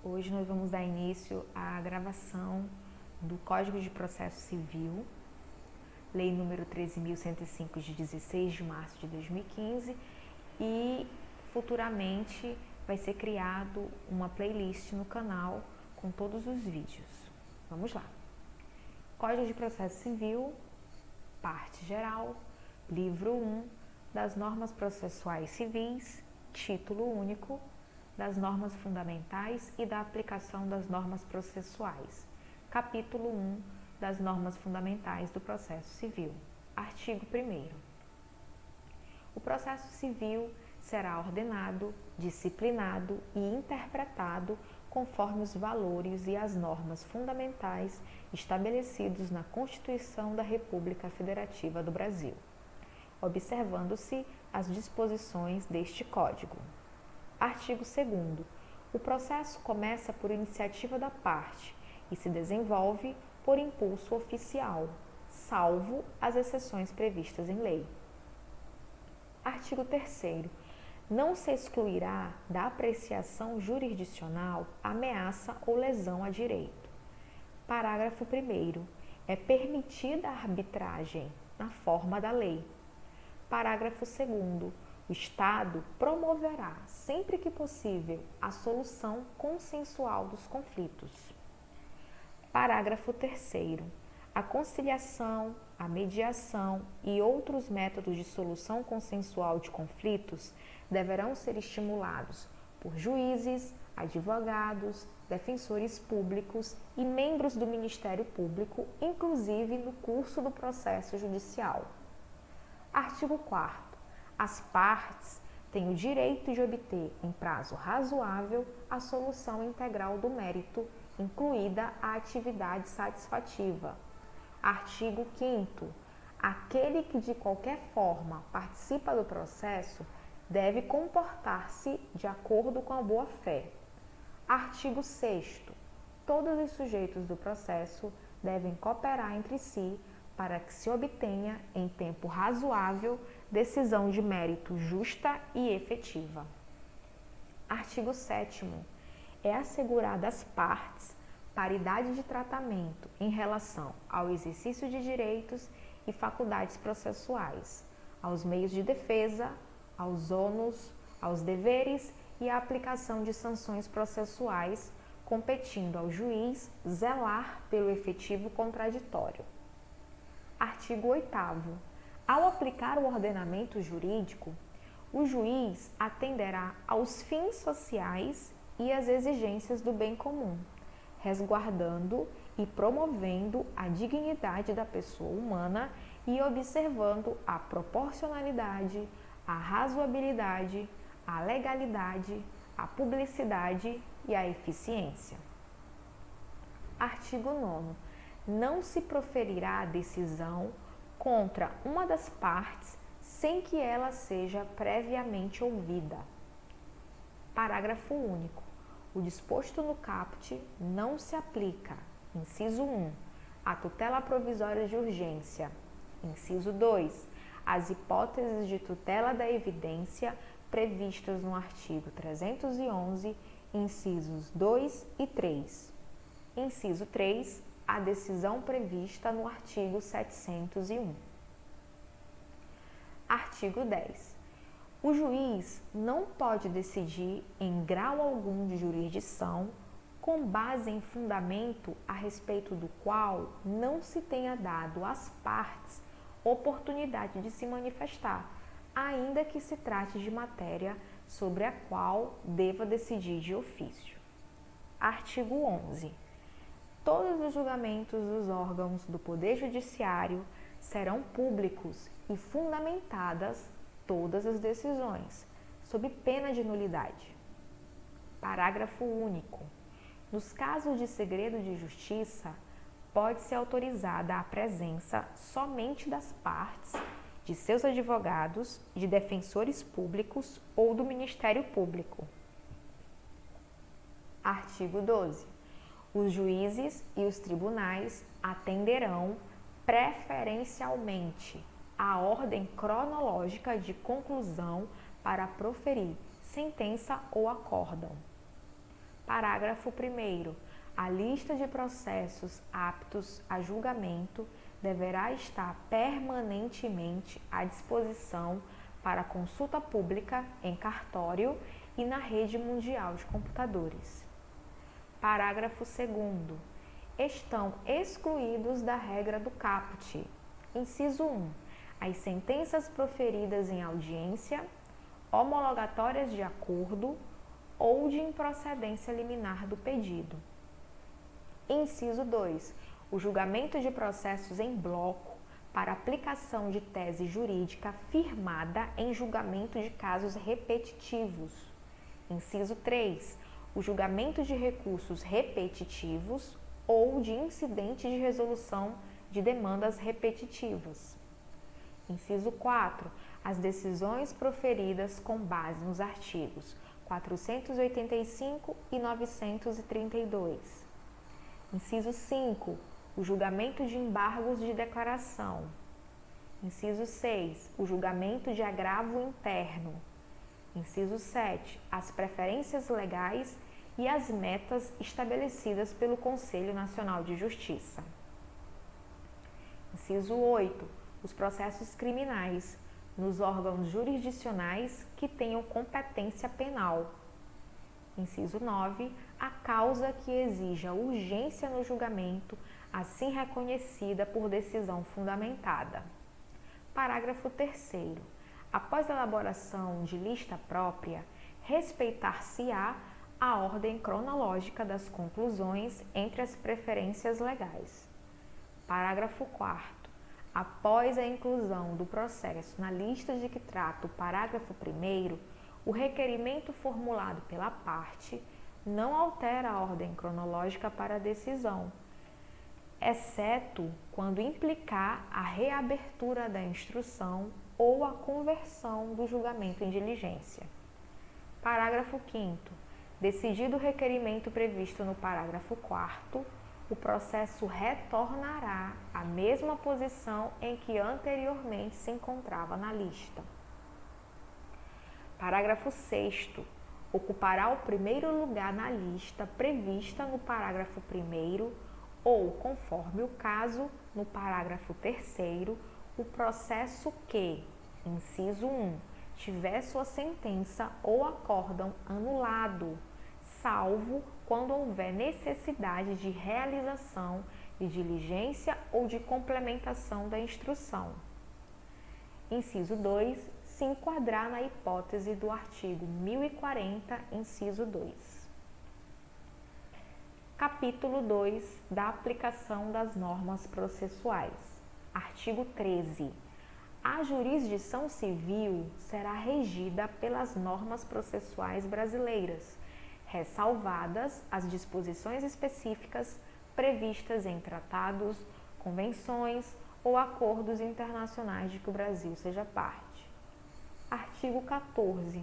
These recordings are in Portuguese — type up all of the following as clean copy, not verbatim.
Hoje nós vamos dar início à gravação do Código de Processo Civil, Lei número 13.105 de 16 de março de 2015, e futuramente vai ser criado uma playlist no canal com todos os vídeos. Vamos lá. Código de Processo Civil, parte geral, livro 1 das normas processuais civis, título único, das normas fundamentais e da aplicação das normas processuais. Capítulo 1 das normas fundamentais do processo civil. Artigo 1º. O processo civil será ordenado, disciplinado e interpretado conforme os valores e as normas fundamentais estabelecidos na Constituição da República Federativa do Brasil, observando-se as disposições deste Código. Artigo 2º. O processo começa por iniciativa da parte e se desenvolve por impulso oficial, salvo as exceções previstas em lei. Artigo 3º. Não se excluirá da apreciação jurisdicional ameaça ou lesão a direito. Parágrafo 1º. É permitida a arbitragem na forma da lei. Parágrafo 2º. O Estado promoverá, sempre que possível, a solução consensual dos conflitos. Parágrafo 3º. A conciliação, a mediação e outros métodos de solução consensual de conflitos deverão ser estimulados por juízes, advogados, defensores públicos e membros do Ministério Público, inclusive no curso do processo judicial. Artigo 4º. As partes têm o direito de obter, em prazo razoável, a solução integral do mérito, incluída a atividade satisfativa. Artigo 5º. Aquele que de qualquer forma participa do processo deve comportar-se de acordo com a boa-fé. Artigo 6º. Todos os sujeitos do processo devem cooperar entre si para que se obtenha, em tempo razoável, decisão de mérito justa e efetiva. Artigo 7º. É assegurada às partes paridade de tratamento em relação ao exercício de direitos e faculdades processuais, aos meios de defesa, aos ônus, aos deveres e à aplicação de sanções processuais, competindo ao juiz zelar pelo efetivo contraditório. Artigo 8º. Ao aplicar o ordenamento jurídico, o juiz atenderá aos fins sociais e às exigências do bem comum, resguardando e promovendo a dignidade da pessoa humana e observando a proporcionalidade, a razoabilidade, a legalidade, a publicidade e a eficiência. Artigo 9º. Não se proferirá a decisão contra uma das partes sem que ela seja previamente ouvida. Parágrafo único. O disposto no caput não se aplica, inciso 1, à tutela provisória de urgência, inciso 2, às hipóteses de tutela da evidência previstas no artigo 311, incisos 2 e 3. Inciso 3, a decisão prevista no artigo 701. Artigo 10. O juiz não pode decidir em grau algum de jurisdição com base em fundamento a respeito do qual não se tenha dado às partes oportunidade de se manifestar, ainda que se trate de matéria sobre a qual deva decidir de ofício. Artigo 11. Todos os julgamentos dos órgãos do Poder Judiciário serão públicos e fundamentadas todas as decisões, sob pena de nulidade. Parágrafo único. Nos casos de segredo de justiça, pode-se autorizada a presença somente das partes, de seus advogados, de defensores públicos ou do Ministério Público. Artigo 12. Os juízes e os tribunais atenderão preferencialmente à ordem cronológica de conclusão para proferir sentença ou acórdão. Parágrafo 1º. A lista de processos aptos a julgamento deverá estar permanentemente à disposição para consulta pública em cartório e na rede mundial de computadores. Parágrafo 2º. Estão excluídos da regra do caput. Inciso 1. As sentenças proferidas em audiência, homologatórias de acordo ou de improcedência liminar do pedido. Inciso 2. O julgamento de processos em bloco para aplicação de tese jurídica firmada em julgamento de casos repetitivos. Inciso 3. O julgamento de recursos repetitivos ou de incidentes de resolução de demandas repetitivas. Inciso 4. As decisões proferidas com base nos artigos 485 e 932. Inciso 5. O julgamento de embargos de declaração. Inciso 6. O julgamento de agravo interno. Inciso 7. As preferências legais e as metas estabelecidas pelo Conselho Nacional de Justiça. Inciso 8. Os processos criminais nos órgãos jurisdicionais que tenham competência penal. Inciso 9. A causa que exija urgência no julgamento, assim reconhecida por decisão fundamentada. Parágrafo 3º. Após a elaboração de lista própria, respeitar-se-á a ordem cronológica das conclusões entre as preferências legais. Parágrafo 4º. Após a inclusão do processo na lista de que trata o parágrafo 1º, o requerimento formulado pela parte não altera a ordem cronológica para a decisão, exceto quando implicar a reabertura da instrução ou a conversão do julgamento em diligência. Parágrafo 5º. Decidido o requerimento previsto no parágrafo 4º, o processo retornará à mesma posição em que anteriormente se encontrava na lista. Parágrafo 6º. Ocupará o primeiro lugar na lista prevista no parágrafo 1º ou, conforme o caso, no parágrafo 3º, o processo que, inciso 1, tiver sua sentença ou acórdão anulado, salvo quando houver necessidade de realização de diligência ou de complementação da instrução. Inciso 2, se enquadrar na hipótese do artigo 1040, inciso 2. Capítulo 2 da aplicação das normas processuais. Artigo 13. A jurisdição civil será regida pelas normas processuais brasileiras, ressalvadas as disposições específicas previstas em tratados, convenções ou acordos internacionais de que o Brasil seja parte. Artigo 14.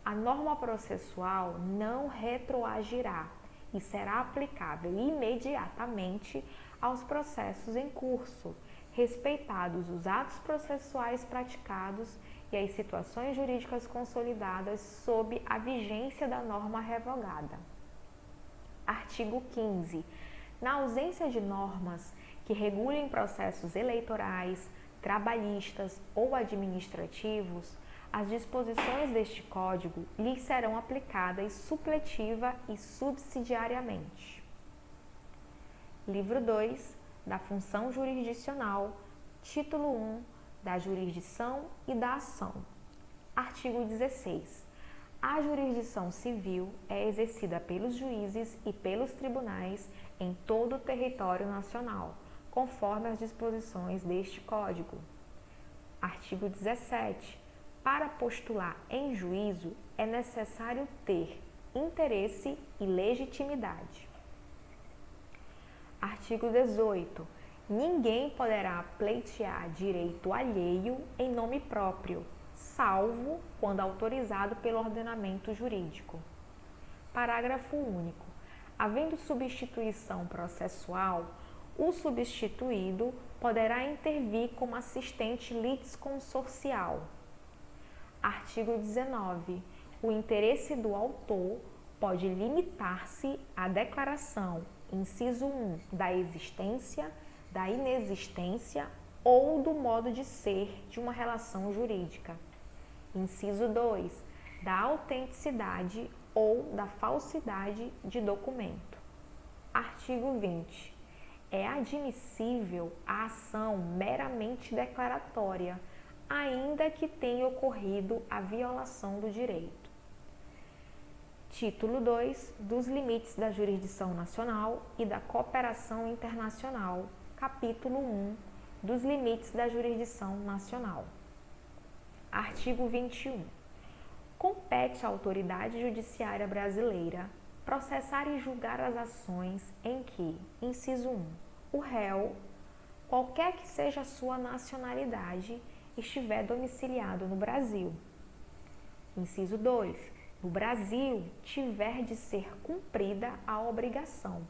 A norma processual não retroagirá e será aplicável imediatamente aos processos em curso, respeitados os atos processuais praticados e as situações jurídicas consolidadas sob a vigência da norma revogada. Artigo 15. Na ausência de normas que regulem processos eleitorais, trabalhistas ou administrativos, as disposições deste Código lhes serão aplicadas supletiva e subsidiariamente. Livro 2 da Função Jurisdicional, Título 1 da Jurisdição e da Ação. Artigo 16. A jurisdição civil é exercida pelos juízes e pelos tribunais em todo o território nacional, conforme as disposições deste Código. Artigo 17. Para postular em juízo é necessário ter interesse e legitimidade. Artigo 18. Ninguém poderá pleitear direito alheio em nome próprio, salvo quando autorizado pelo ordenamento jurídico. Parágrafo único. Havendo substituição processual, o substituído poderá intervir como assistente litisconsorcial. Artigo 19. O interesse do autor pode limitar-se à declaração, inciso 1, da existência, da inexistência ou do modo de ser de uma relação jurídica. Inciso 2, da autenticidade ou da falsidade de documento. Artigo 20. É admissível a ação meramente declaratória, ainda que tenha ocorrido a violação do direito. Título 2, dos limites da jurisdição nacional e da cooperação internacional. Capítulo 1, dos limites da jurisdição nacional. Artigo 21. Compete à autoridade judiciária brasileira processar e julgar as ações em que, inciso 1, o réu, qualquer que seja a sua nacionalidade, estiver domiciliado no Brasil. Inciso 2, no Brasil tiver de ser cumprida a obrigação.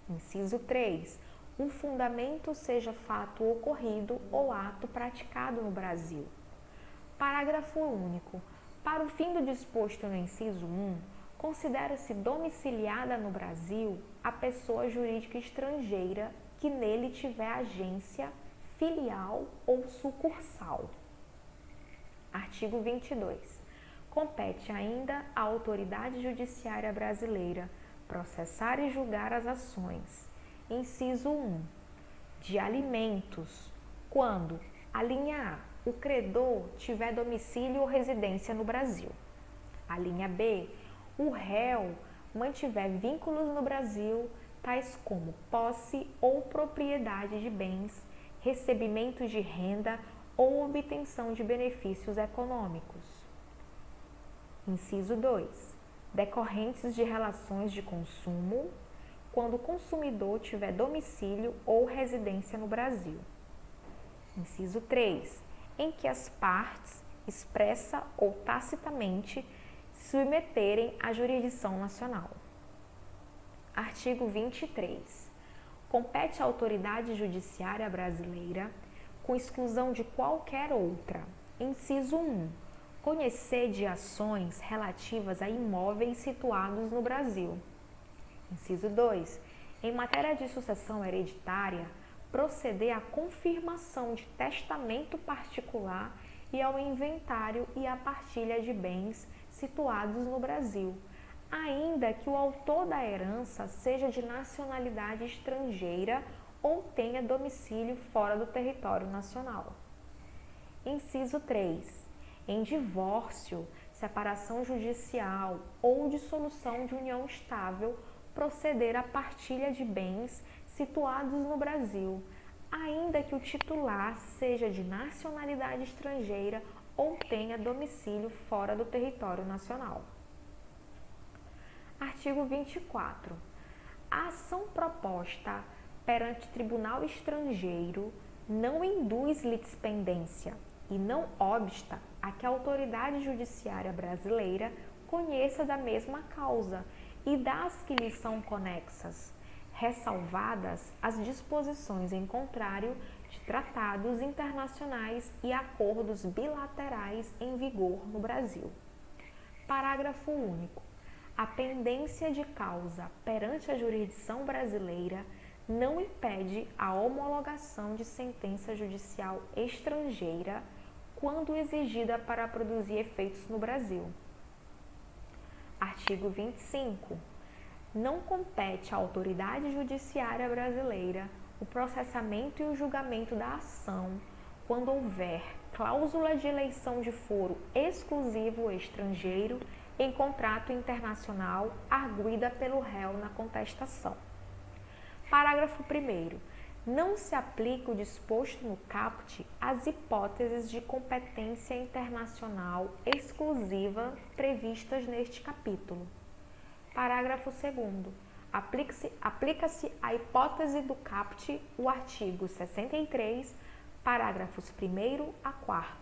Inciso 3, o fundamento seja fato ocorrido ou ato praticado no Brasil. Parágrafo único. Para o fim do disposto no inciso 1, considera-se domiciliada no Brasil a pessoa jurídica estrangeira que nele tiver agência, filial ou sucursal. Artigo 22. Compete ainda à autoridade judiciária brasileira processar e julgar as ações. Inciso 1. De alimentos, quando, a linha A, o credor tiver domicílio ou residência no Brasil. A linha B, o réu mantiver vínculos no Brasil, tais como posse ou propriedade de bens, recebimento de renda ou obtenção de benefícios econômicos. Inciso 2. Decorrentes de relações de consumo, quando o consumidor tiver domicílio ou residência no Brasil. Inciso 3. Em que as partes, expressa ou tacitamente, se submeterem à jurisdição nacional. Artigo 23. Compete à autoridade judiciária brasileira, com exclusão de qualquer outra, inciso 1, conhecer de ações relativas a imóveis situados no Brasil. Inciso 2, em matéria de sucessão hereditária, proceder à confirmação de testamento particular e ao inventário e à partilha de bens situados no Brasil, ainda que o autor da herança seja de nacionalidade estrangeira ou tenha domicílio fora do território nacional. Inciso 3. Em divórcio, separação judicial ou dissolução de união estável, proceder à partilha de bens situados no Brasil, ainda que o titular seja de nacionalidade estrangeira ou tenha domicílio fora do território nacional. Artigo 24. A ação proposta perante tribunal estrangeiro não induz litispendência e não obsta a que a autoridade judiciária brasileira conheça da mesma causa e das que lhe são conexas, ressalvadas as disposições em contrário de tratados internacionais e acordos bilaterais em vigor no Brasil. Parágrafo único. A pendência de causa perante a jurisdição brasileira não impede a homologação de sentença judicial estrangeira quando exigida para produzir efeitos no Brasil. Artigo 25. Não compete à autoridade judiciária brasileira o processamento e o julgamento da ação quando houver cláusula de eleição de foro exclusivo estrangeiro em contrato internacional arguida pelo réu na contestação. Parágrafo 1º. Não se aplica o disposto no caput às hipóteses de competência internacional exclusiva previstas neste capítulo. Parágrafo 2º. Aplica-se à hipótese do caput o artigo 63, parágrafos 1º a 4º.